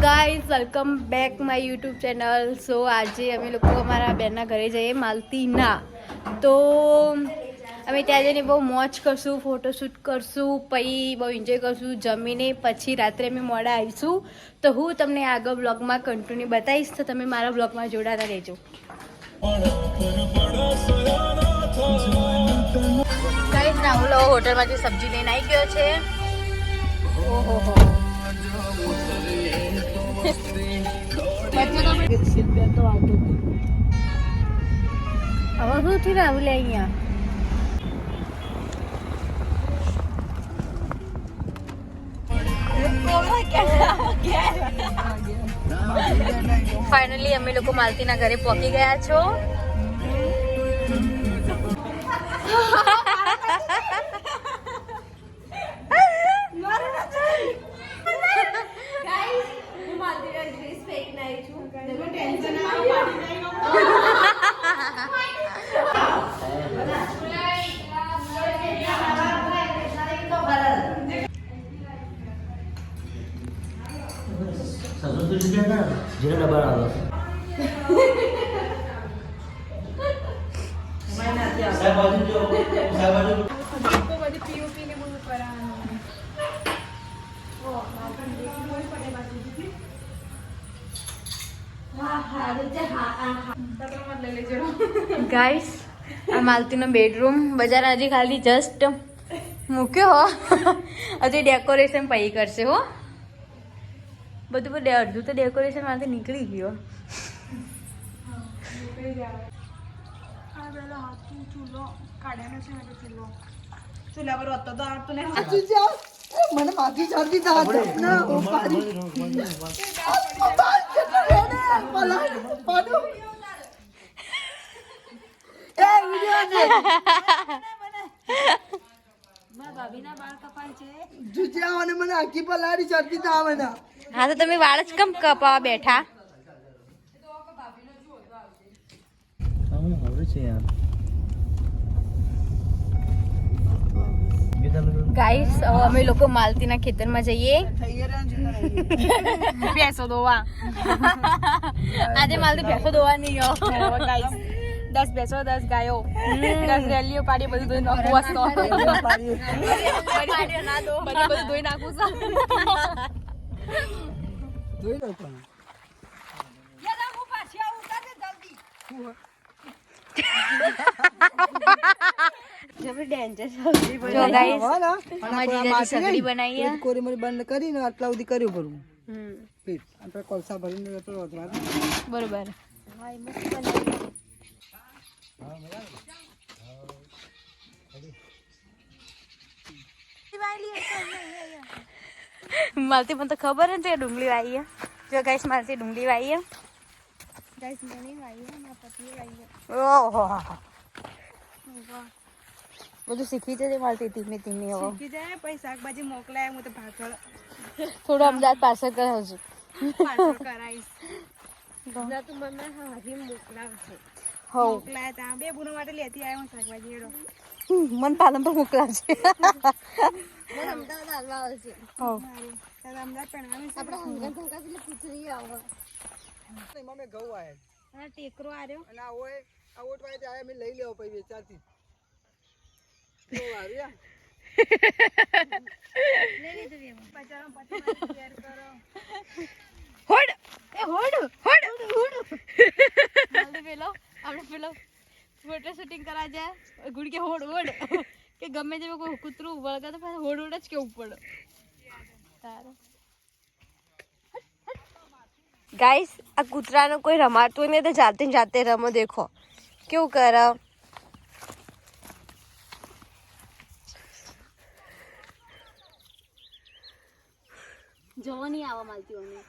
Guys welcome back my YouTube channel. So આજે અમે લોકો અમારા બેનના ઘરે જઈએ માલતીના. તો અમે ત્યાં જઈને બહુ મોજ કરશું, ફોટોશૂટ કરશું, પછી બહુ એન્જોય કરશું. જમીને પછી રાત્રે અમે મોડા આવીશું. તો હું તમને આગળ બ્લોગમાં કન્ટિન્યુ બતાવીશ, તો તમે મારા બ્લોગમાં જોડાતા રહેજો. ગાઈઝ રાહુલ હોટલમાંથી સબ્જી લઈને આવી ગયો છે. ઓહો હો હવે શું થયું રાહુલ અહીંયા? ફાઇનલી અમે લોકો માલતીના ઘરે પહોંચી ગયા છો. ગાઈસ આ માલતીનો બેડરૂમ બજાર આજે ખાલી જસ્ટ મૂક્યો હો. હજી ડેકોરેશન પછી કરશે હો. બધું અડધું તો ડેકોરેશન માંથી નીકળી ગયો. ચૂલા પર હતો તો આવતો ને મને માથું ચડતી તા ના ઉપાડી મને આખી પલાડી ચડતી તા મને. હા તો તમે વાળ જ કમ કપાવા બેઠા? ગાઈસ અમે લોકો માલતીના ખેતરમાં જઈએ ભેંસો દોવા. આજે માલતી ભેંસો દોવા નહીં હો. 10 ભેંસો 10 ગાયો 10 રેલીઓ પાડી બધું ધોઈ નાખવું વસ્તો બધું ધોઈ નાખવું બંધ કરીને આટલા સુધી કર્યું પડવું. આપણે કોલસા ભરીને બરોબર. માલતી મને તો ખબર જ છે ડુંગળી વાવી. જો ગાઈસ માલતી ડુંગળી વાવી. ઓહો બધું શીખી જજે માલતી ધીમે ધીમે. શીખી જાય પછી શાકભાજી મોકલાય. હું તો પાછળ થોડું અમદાવાદ પાર્સલ કરાવજો. કરાવીશ. તું મને હાજી મોકલાવશે. મોકલાય ત્યાં 2 ગુનો માટે લેતી આવ્યો શાકભાજી હેડો. મન પાલનપુર મોકલાવશે. અમદાવાદ હાલવા આવશે. અમદાવાદ પણ એમાં મેં ઘઉં આવ્યા ટેકરો આવ્યો અને આ ઓય આ ઓટ વાય આયા મેં લઈ લેવો પછી વેચાતી તો આવ્યા લઈ લીધું એમ પચારો પછી શેર કરો. હોડ એ હોડ હોડ હોડ આપણે પેલો ફોટો શૂટિંગ કરા જાય ગુડ કે હોડ હોડ કે ગમે તે કોઈ કૂતરું વળગે તો પછી હોડ હોડ જ કેવું પડે તારો. ગાઈસ આ કૂતરાનો કોઈ રમાડતું હોય ને તો જાતે જાતે રમો. દેખો કેવું કરે. જોવા નહીં આવવા માંગતી અમે.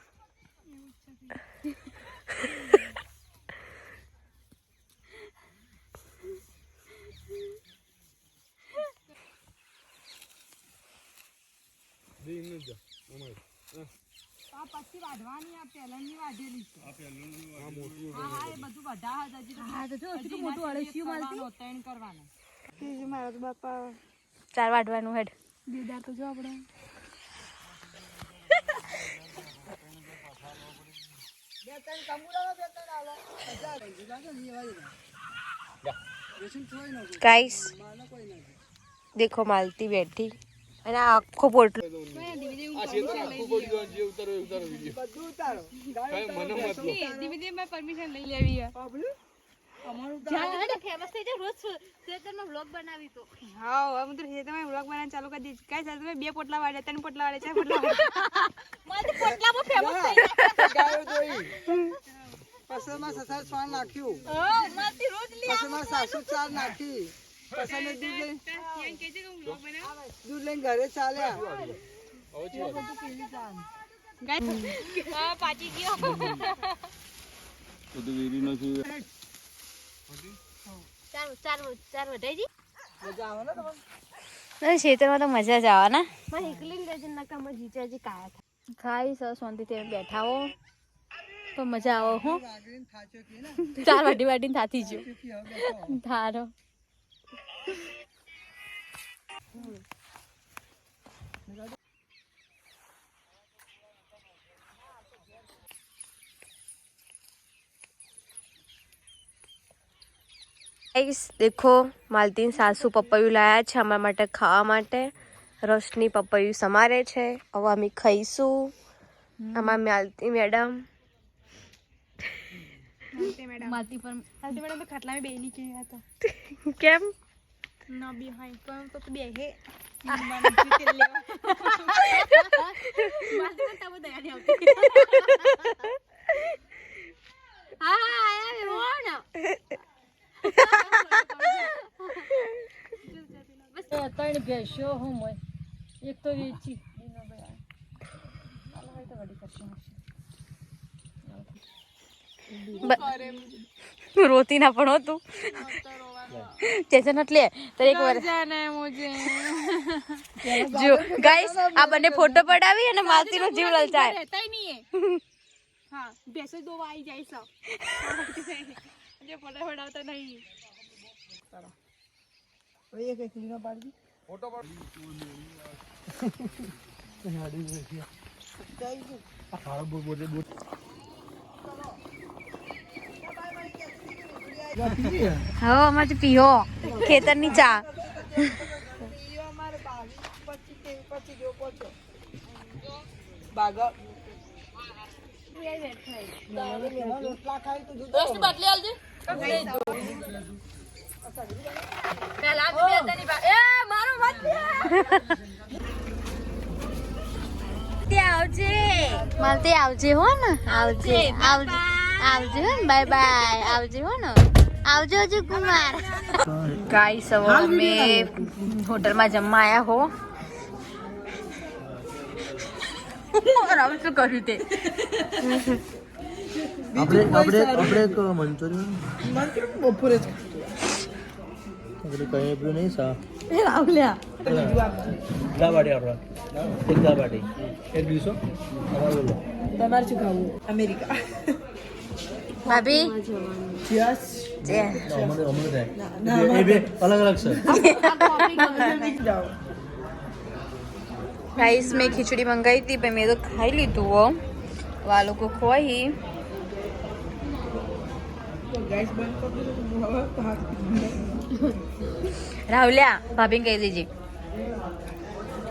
પછી વાઢવાની આ પહેલાની વાઢેલી છે. આ પહેલાની હા એ બધું વધા હજી. હા તો જો એટલું મોટું અળસિયું મળતી 3 કરવાના. કે મારા બાપા 4 વાઢવાનું હેડ. બેદાર તો જો આપણે ગાઈસ દેખો માલતી બેઠી અને આ આખો પોટલો પરમિશન લઈ લેવી ફેમસ થઈ જાય રોજ ખેતરનો વ્લોગ બનાવી તો હા હવે તો ખેતરમાં વ્લોગ બનાવવાનું ચાલુ કરી દીધું કાઈ ચાલ તમે 2 પોટલા વાળે 3 પોટલા વાળે 4 પોટલા વાળે મારી પોટલામાં ફેમસ થઈ ગાયો જોઈ પસમાં સસર સ્વાન નાખ્યું મારી રોજ લે પસમાં સાસુ ચાર નાખી પસને દૂધ લઈને કેજે કે વ્લોગ બનાવ દૂધ લઈને ઘરે ચાલ્યા હા પાછી ગયો તો વેરી નથી ચાર વધાઈ મજા આવે ને તમને ખેતરમાં તો મજા જ આવે ને મને એકલી રહેજે નકામાં જીજાજી કાયા થાય ખાઈ સર શાંતિથી બેઠા હો તો મજા આવે હું 4 વાટીને થાતી ગયો થારો गाइस देखो मालतीन सासू पपैયું લાયા છે અમારા માટે ખાવા માટે રસની પપૈયું સમારે છે હવે અમે ખાઈશું અમાર માલતી મેડમ માલતી મેડમ તો ખાટલામાં બેહી કે હતા કેમ ના બી હાઈ પણ તો બેહે માલતી તો તબ દયા નહીં આવતી હા આયા મે હોણ ત્રણ ભેંસો હું મોય એક તો વેચી રોતી ના પણ હતું ટેન્શન એટલે તો એક વાર જો ગાઈસ આ બંને ફોટો પડાવી અને માલતી નો જીવ લલચાય હા ભેંસો દો આવી જાય સૌ જે ફોટો પડાવતા નહીં ઓય એક ક્લીનો પાડી ફોટો પાડી હાડી દેખિયા ચાઈ આ બોલે બોલ હા અમારે પીઓ ખેતરની ચા પીઓ અમારે 22 25 જેવો પહોંચો બાગા રોટલા ખાઈ તો દૂધ બાટલી આલજે પેલા જ બે તની એ મારો મત તે આવજે માલતે આવજે હો ને આવજે આવજે બાય બાય આવજે હો ને આવજો અજય કુમાર ગાઈસ હવે અમે હોટલમાં જમવા આયા હો રામ શું કર્યું તે આપણે મંચુરિયન બપોરે જ આપણે કઈ આપણું નહીં સા એ રાવલ્યા દાબાડી આપણે એક દાબાડી એક દિવસો અમારે બોલો તમારે શું ખાવું અમેરિકા ભાભી યસ અમારે એ બે અલગ અલગ છે राइस में खिचड़ी मंगाई थी पर मैं तो खाई ली तू वो वालों को खोई राहुलिया भाभी कह दीजिए